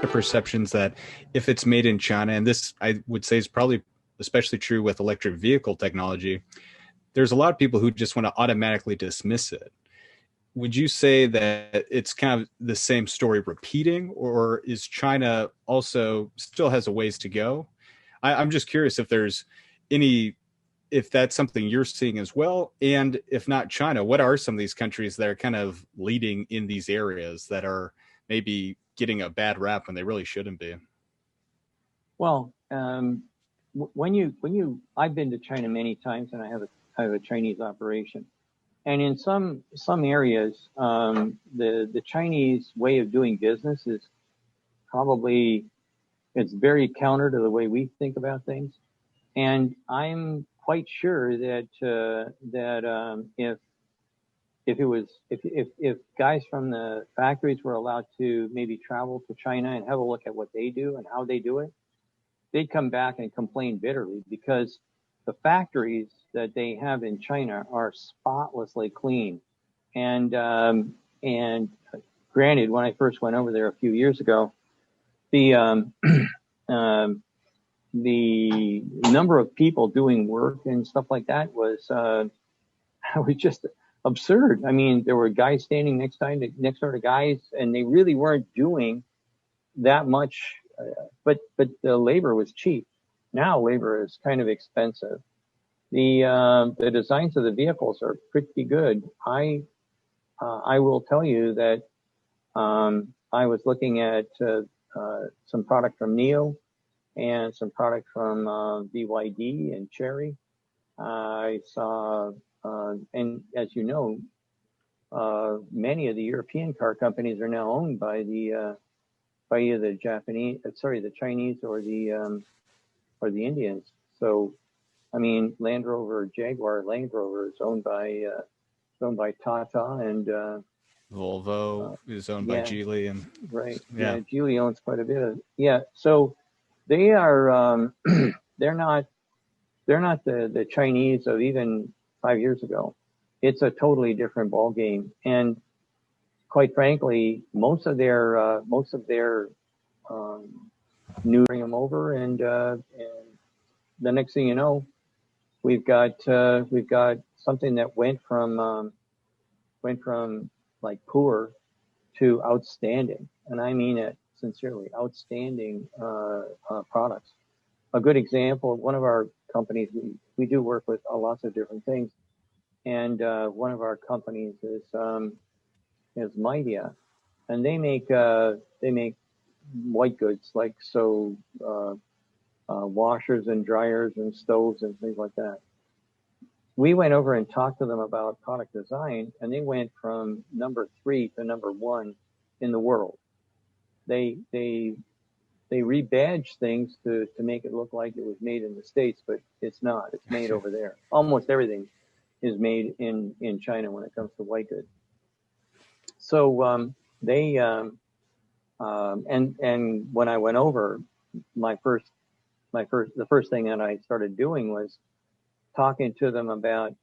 of perceptions that if it's made in China, and this I would say is probably especially true with electric vehicle technology, there's a lot of people who just want to automatically dismiss it. Would you say that it's kind of the same story repeating, or is China also still has a ways to go? I'm just curious if there's any, if that's something you're seeing as well, and if not China, what are some of these countries that are kind of leading in these areas that are maybe getting a bad rap when they really shouldn't be? Well, I've been to China many times, and I have a Chinese operation, and in some areas, the Chinese way of doing business is probably, it's very counter to the way we think about things, and I'm quite sure that if guys from the factories were allowed to maybe travel to China and have a look at what they do and how they do it, they'd come back and complain bitterly, because the factories that they have in China are spotlessly clean. And granted, when I first went over there a few years ago, the the number of people doing work and stuff like that was was just absurd. I mean, there were guys standing next door to guys, and they really weren't doing that much. But the labor was cheap. Now labor is kind of expensive. The designs of the vehicles are pretty good. I will tell you that I was looking at some product from NIO and some product from BYD and Chery. I saw, and as you know, many of the European car companies are now owned by either the Chinese or the Indians. So, I mean, Land Rover, Jaguar Land Rover is owned by Tata, and Volvo is owned by Geely, and right, yeah, Geely owns quite a bit of So they are they're not the Chinese of even 5 years ago. It's a totally different ball game, and quite frankly, most of their new bring them over, and the next thing you know, we've got something that went from like poor to outstanding, and I mean it sincerely, outstanding products. A good example, one of our companies, we do work with lots of different things, and one of our companies is Midia, and they make white goods, like washers and dryers and stoves and things like that. We went over and talked to them about product design, and they went from number 3 to number 1 in the world. They rebadged things to make it look like it was made in the States, but it's not. It's made over there. Almost everything is made in China when it comes to white goods. So and when I went over, the first thing that I started doing was talking to them about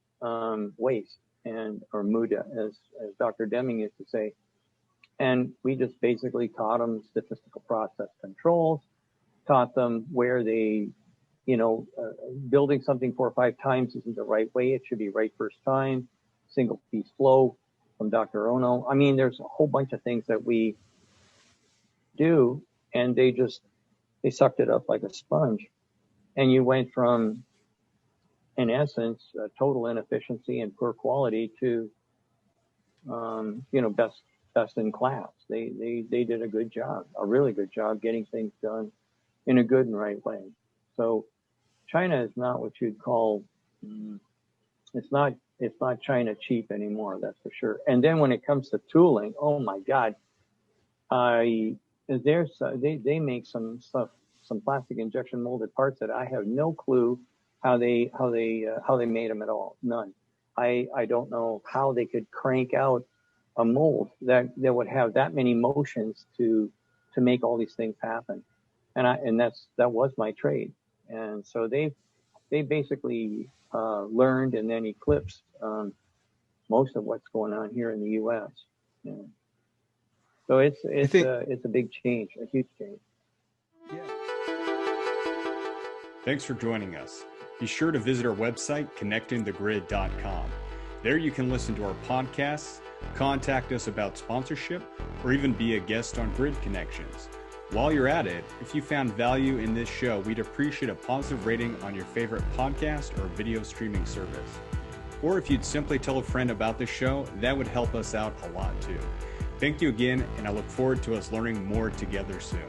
waste, or muda, as Dr. Deming used to say. And we just basically taught them statistical process controls, taught them where they, building something 4 or 5 times isn't the right way. It should be right first time, single piece flow from Dr. Ono. I mean, there's a whole bunch of things that we do, and they sucked it up like a sponge. And you went from, in essence, total inefficiency and poor quality to, best in class. They did a good job, a really good job getting things done in a good and right way. So China is not what you'd call, it's not China cheap anymore, that's for sure. And then when it comes to tooling, oh my God, they make some stuff, some plastic injection molded parts that I have no clue how they made them at all. None. I don't know how they could crank out a mold that would have that many motions to make all these things happen. And that was my trade. And so they basically learned and then eclipsed most of what's going on here in the U.S. Yeah. So I think, it's a big change, a huge change. yeah. Thanks for joining us. Be sure to visit our website, connectingthegrid.com. There you can listen to our podcasts, contact us about sponsorship, or even be a guest on Grid Connections. While you're at it, if you found value in this show, we'd appreciate a positive rating on your favorite podcast or video streaming service. Or if you'd simply tell a friend about this show, that would help us out a lot too. Thank you again, and I look forward to us learning more together soon.